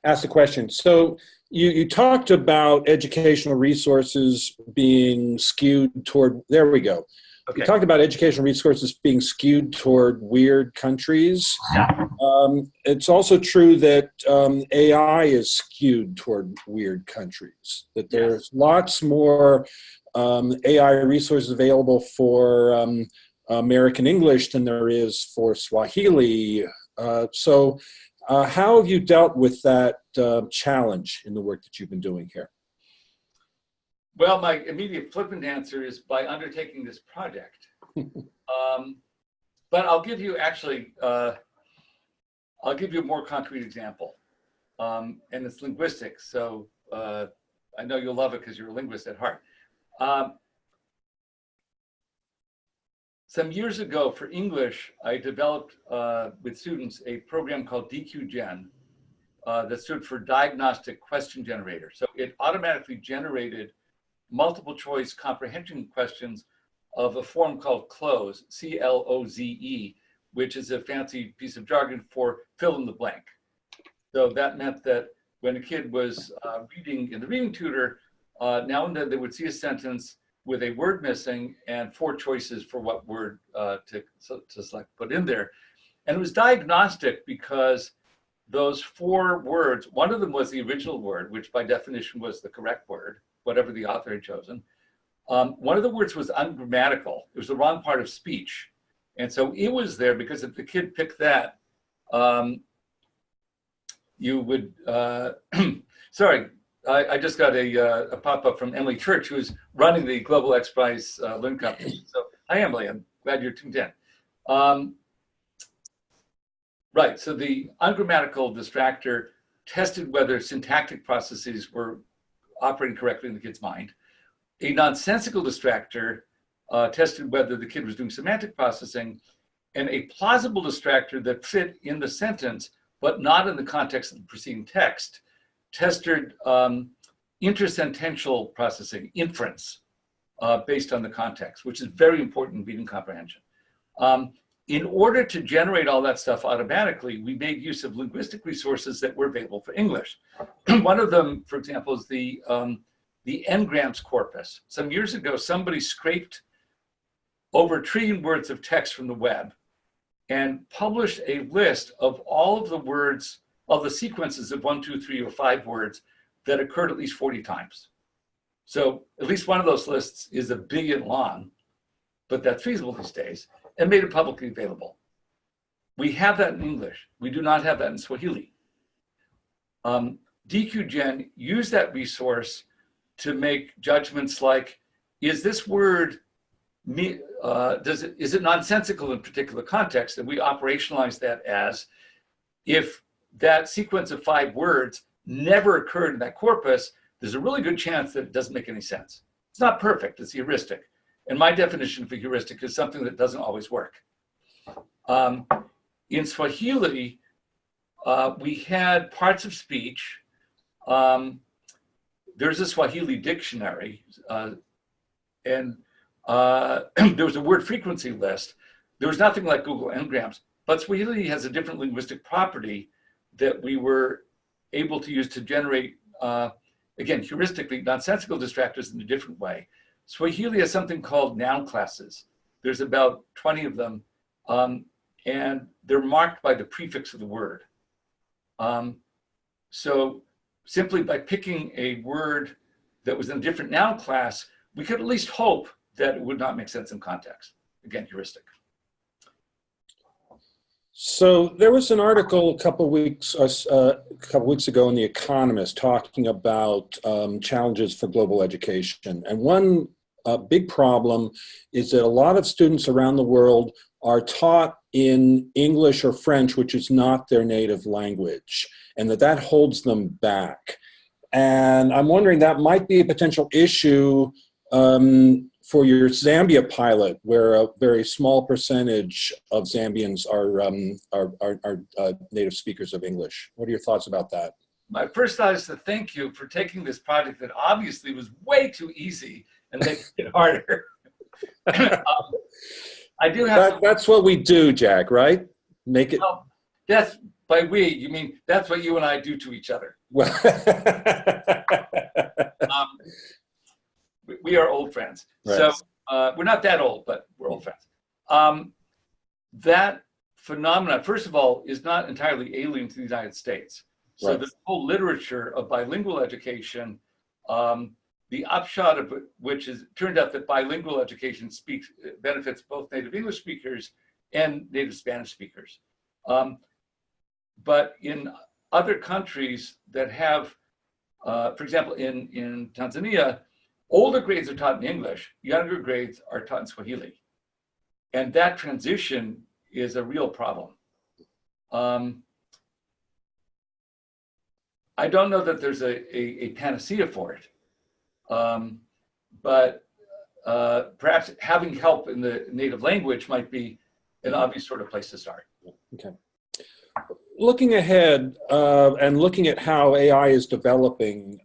Speaker 1: ask a question. So you talked about educational resources being skewed toward, there we go. Okay. You talked about educational resources being skewed toward weird countries. Yeah. It's also true that AI is skewed toward weird countries, that there's lots more AI resources available for American English than there is for Swahili. So how have you dealt with that challenge in the work that you've been doing here?
Speaker 2: Well, my immediate flippant answer is by undertaking this project. But I'll give you actually, I'll give you a more concrete example. And it's linguistics. So I know you'll love it because you're a linguist at heart. Some years ago for English, I developed with students a program called DQGen that stood for Diagnostic Question Generator. So it automatically generated multiple choice comprehension questions of a form called CLOZE, C-L-O-Z-E, which is a fancy piece of jargon for fill in the blank. So that meant that when a kid was reading in the reading tutor, now and then they would see a sentence with a word missing and 4 choices for what word to select, put in there. And it was diagnostic because those 4 words, one of them was the original word, which by definition was the correct word, whatever the author had chosen. One of the words was ungrammatical. It was the wrong part of speech. And so it was there because if the kid picked that, you would, sorry, I just got a pop-up from Emily Church, who's running the Global XPRIZE Learn Company. So hi, Emily, I'm glad you're tuned in. Right, so the ungrammatical distractor tested whether syntactic processes were operating correctly in the kid's mind. A nonsensical distractor tested whether the kid was doing semantic processing, and a plausible distractor that fit in the sentence, but not in the context of the preceding text, tested intersentential processing, inference, based on the context, which is very important in reading comprehension. in order to generate all that stuff automatically, we made use of linguistic resources that were available for English. One of them, for example, is the n-grams corpus. Some years ago, somebody scraped over 1 trillion words of text from the web and published a list of all of the words, of the sequences of 1, 2, 3, or 5 words that occurred at least 40 times. So at least one of those lists is 1 billion long, but that's feasible these days, and made it publicly available. We have that in English. We do not have that in Swahili. DQGen used that resource to make judgments like, is this word, is it nonsensical in particular context? And we operationalize that as, if that sequence of 5 words never occurred in that corpus, there's a really good chance that it doesn't make any sense. It's not perfect, it's heuristic. And my definition for heuristic is something that doesn't always work. In Swahili, we had parts of speech. There's a Swahili dictionary, and there was a word frequency list. There was nothing like Google Ngrams, but Swahili has a different linguistic property that we were able to use to generate, again, heuristically, nonsensical distractors in a different way. Swahili has something called noun classes. There's about 20 of them, and they're marked by the prefix of the word. So simply by picking a word that was in a different noun class, we could at least hope that it would not make sense in context. Again, heuristic.
Speaker 1: So there was an article a couple weeks ago in The Economist talking about challenges for global education. And one big problem is that a lot of students around the world are taught in English or French, which is not their native language, and that holds them back. And I'm wondering, that might be a potential issue for your Zambia pilot, where a very small percentage of Zambians are native speakers of English. What are your thoughts about that?
Speaker 2: My first thought is to thank you for taking this project that obviously was way too easy and making it harder. I do have
Speaker 1: that's what we do, Jack, right? Make it.
Speaker 2: Well, that's, by we, you mean that's what you and I do to each other.
Speaker 1: Well,
Speaker 2: we are old friends. Right. So we're not that old, but we're old friends. That phenomenon, first of all, is not entirely alien to the United States. So right. The whole literature of bilingual education, the upshot of which is, turned out that bilingual education benefits both native English speakers and native Spanish speakers. But in other countries that have, for example, in Tanzania, older grades are taught in English, younger grades are taught in Swahili. And that transition is a real problem. I don't know that there's a panacea for it, but perhaps having help in the native language might be an obvious sort of place to start.
Speaker 1: Okay. Looking ahead and looking at how AI is developing,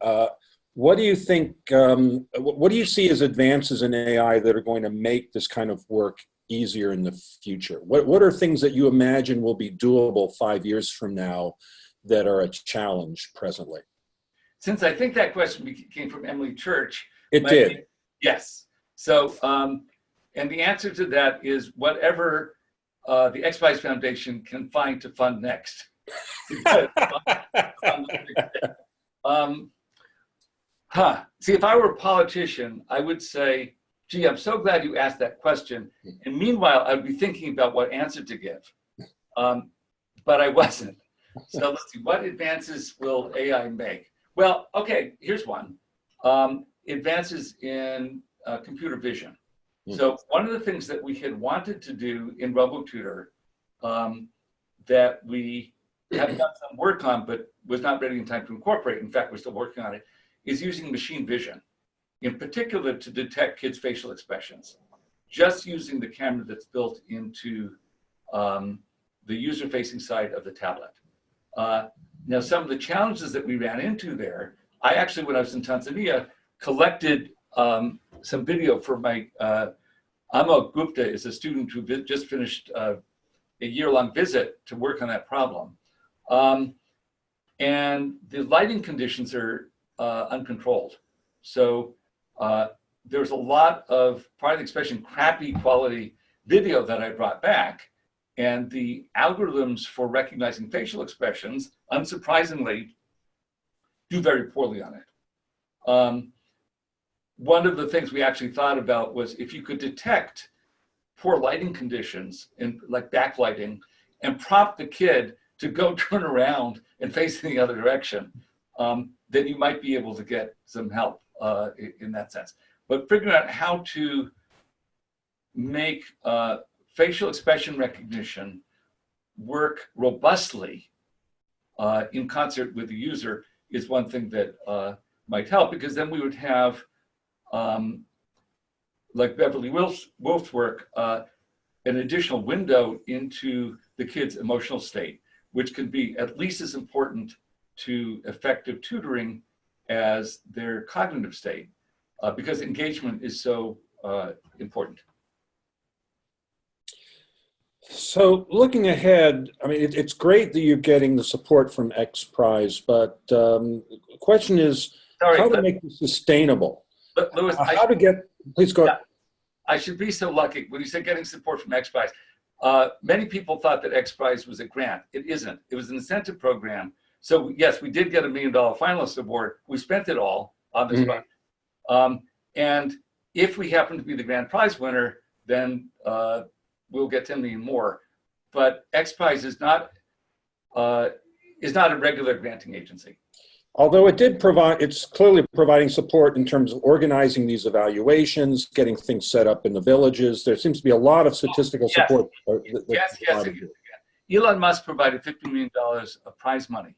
Speaker 1: what do you think, what do you see as advances in AI that are going to make this kind of work easier in the future? What are things that you imagine will be doable 5 years from now that are a challenge presently?
Speaker 2: Since I think that question came from Emily Church.
Speaker 1: It did.
Speaker 2: Yes. So, and the answer to that is whatever the XPRIZE Foundation can find to fund next. See, if I were a politician, I would say, gee, I'm so glad you asked that question. And meanwhile, I'd be thinking about what answer to give. But I wasn't. So let's see, what advances will AI make? Well, okay, here's one. Advances in computer vision. So one of the things that we had wanted to do in RoboTutor that we have done some work on, but was not ready in time to incorporate, in fact, we're still working on it, is using machine vision, in particular to detect kids' facial expressions, just using the camera that's built into the user-facing side of the tablet. Now, some of the challenges that we ran into there, I actually, when I was in Tanzania, collected some video for my, Amo Gupta is a student who just finished a year-long visit to work on that problem. And the lighting conditions are uncontrolled. So there's a lot of, pardon the expression, crappy quality video that I brought back. And the algorithms for recognizing facial expressions, unsurprisingly, do very poorly on it. One of the things we actually thought about was if you could detect poor lighting conditions, like backlighting, and prompt the kid to go turn around and face in the other direction, then you might be able to get some help in that sense. But figuring out how to make facial expression recognition work robustly in concert with the user is one thing that might help, because then we would have, like Beverly Wolf's work, an additional window into the kid's emotional state, which can be at least as important to effective tutoring as their cognitive state, because engagement is so important.
Speaker 1: So looking ahead, I mean, it's great that you're getting the support from XPRIZE, but the question is how to make it sustainable.
Speaker 2: But Louis,
Speaker 1: please go ahead.
Speaker 2: I should be so lucky. When you said getting support from XPRIZE, many people thought that XPRIZE was a grant. It isn't. It was an incentive program. So yes, we did get $1 million finalist award. We spent it all on this project. And if we happen to be the grand prize winner, then we'll get 10 million more. But XPRIZE is not a regular granting agency.
Speaker 1: Although it did provide, it's clearly providing support in terms of organizing these evaluations, getting things set up in the villages. There seems to be a lot of statistical support.
Speaker 2: Yes. Elon Musk provided $50 million of prize money,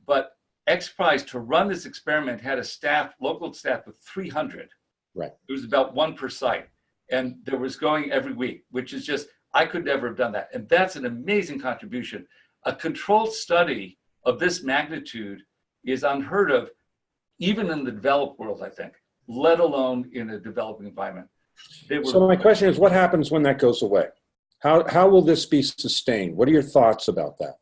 Speaker 2: but XPRIZE, to run this experiment, had a staff, local staff of 300.
Speaker 1: Right.
Speaker 2: It was about 1 per site, and there was going every week, which is just, I could never have done that. And that's an amazing contribution. A controlled study of this magnitude is unheard of, even in the developed world, I think, let alone in a developing environment.
Speaker 1: So my question is, what happens when that goes away? How will this be sustained? What are your thoughts about that?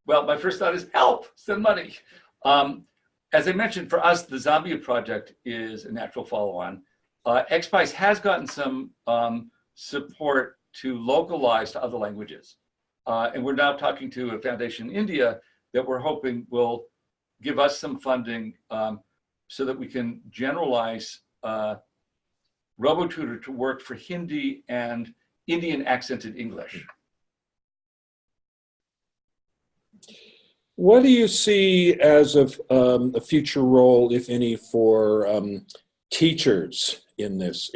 Speaker 2: Well, my first thought is help, send money. As I mentioned, for us, the Zambia project is a natural follow-on. XPRIZE has gotten some support to localize to other languages. And we're now talking to a foundation in India that we're hoping will give us some funding so that we can generalize RoboTutor to work for Hindi and Indian accented English.
Speaker 1: What do you see as a future role, if any, for teachers in this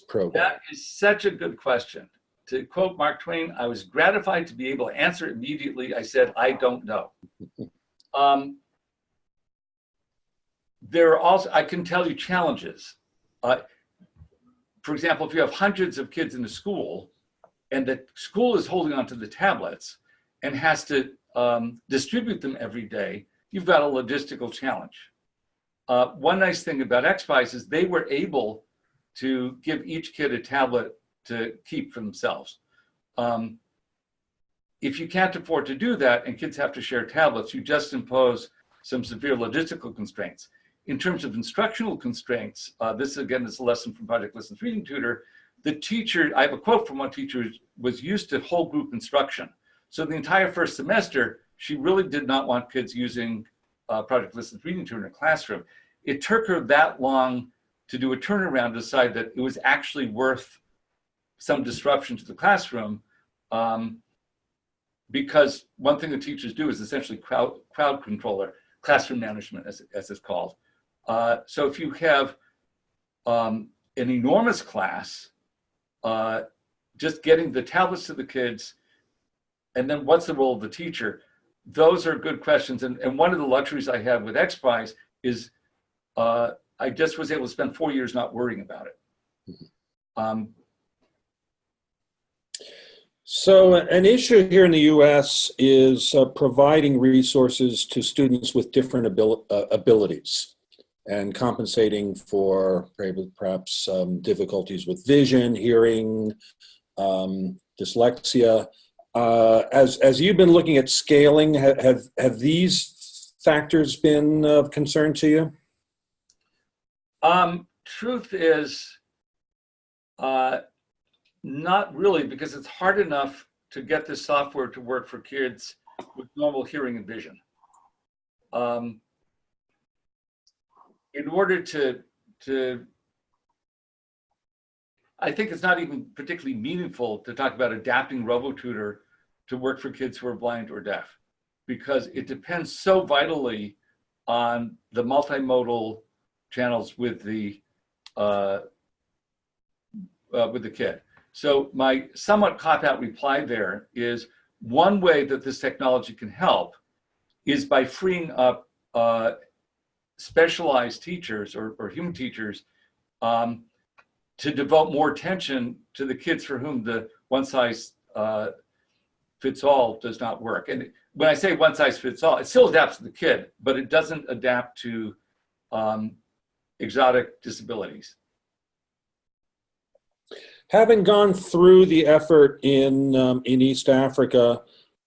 Speaker 1: program?
Speaker 2: That is such a good question. To quote Mark Twain, I was gratified to be able to answer immediately. I said, I don't know. There are also, I can tell you, challenges. For example, if you have hundreds of kids in a school and the school is holding onto the tablets and has to distribute them every day, you've got a logistical challenge. One nice thing about XPRIZE is they were able to give each kid a tablet to keep for themselves. If you can't afford to do that and kids have to share tablets, you just impose some severe logistical constraints. In terms of instructional constraints, this again is a lesson from Project Lessons Reading Tutor. The teacher, I have a quote from one teacher, was used to whole group instruction. So the entire first semester, she really did not want kids using Project Lessons Reading Tutor in a classroom. It took her that long to do a turnaround to decide that it was actually worth some disruption to the classroom, because one thing the teachers do is essentially crowd controller, classroom management, as it's called. So if you have an enormous class, just getting the tablets to the kids, and then what's the role of the teacher? Those are good questions. And one of the luxuries I have with XPRIZE is I just was able to spend 4 years not worrying about it.
Speaker 1: So an issue here in the U.S. is providing resources to students with different abilities and compensating for perhaps difficulties with vision, hearing, dyslexia. As you've been looking at scaling, have these factors been of concern to you?
Speaker 2: Truth is, not really, because it's hard enough to get this software to work for kids with normal hearing and vision. In order to, I think it's not even particularly meaningful to talk about adapting RoboTutor to work for kids who are blind or deaf, because it depends so vitally on the multimodal channels with the kid. So my somewhat cop-out reply there is, one way that this technology can help is by freeing up specialized teachers or human teachers to devote more attention to the kids for whom the one-size-fits-all does not work. And when I say one-size-fits-all, it still adapts to the kid, but it doesn't adapt to exotic disabilities.
Speaker 1: Having gone through the effort in East Africa,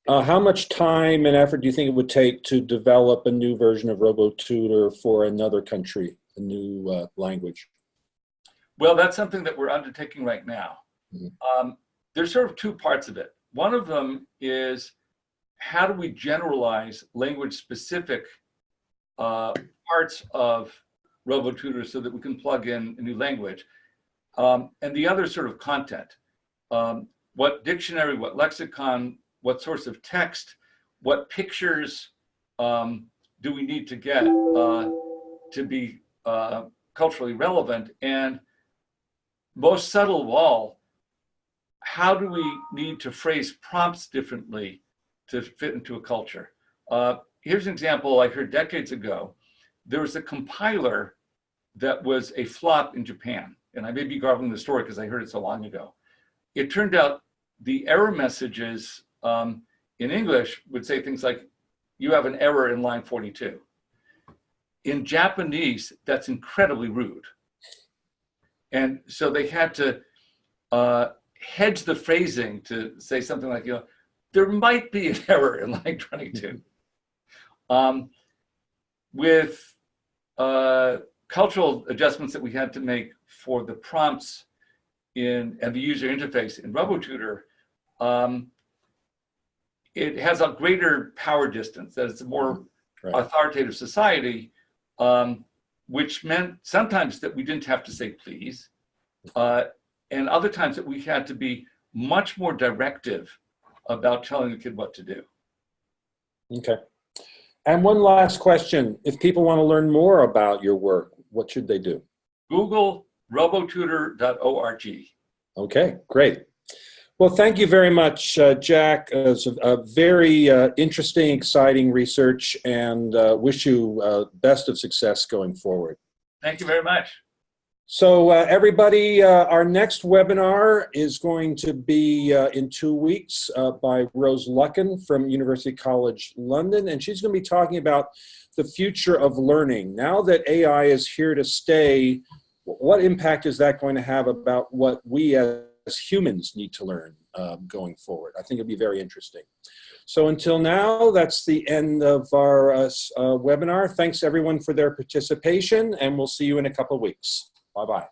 Speaker 1: how much time and effort do you think it would take to develop a new version of RoboTutor for another country, a new language?
Speaker 2: Well, that's something that we're undertaking right now. Mm-hmm. There's sort of two parts of it. One of them is, how do we generalize language-specific parts of RoboTutor so that we can plug in a new language? And the other sort of content. What dictionary, what lexicon, what source of text, what pictures do we need to get to be culturally relevant? And most subtle of all, how do we need to phrase prompts differently to fit into a culture? Here's an example I heard decades ago. There was a compiler that was a flop in Japan. And I may be garbling the story because I heard it so long ago. It turned out the error messages in English would say things like, you have an error in line 42. In Japanese, that's incredibly rude. And so they had to hedge the phrasing to say something like, there might be an error in line 22. With cultural adjustments that we had to make for the prompts and the user interface in RoboTutor, it has a greater power distance, that it's a more authoritative society, which meant sometimes that we didn't have to say please, and other times that we had to be much more directive about telling the kid what to do. Okay.
Speaker 1: And one last question. If people want to learn more about your work, what should they do?
Speaker 2: Google robotutor.org.
Speaker 1: Okay, great. Well, thank you very much, Jack. It's a very interesting, exciting research, and wish you best of success going forward.
Speaker 2: Thank you very much.
Speaker 1: So everybody, our next webinar is going to be in 2 weeks by Rose Luckin from University College London, and she's going to be talking about the future of learning. Now that AI is here to stay, what impact is that going to have about what we as humans need to learn going forward? I think it'll be very interesting. So until now, that's the end of our webinar. Thanks everyone for their participation, and we'll see you in a couple of weeks. Bye-bye.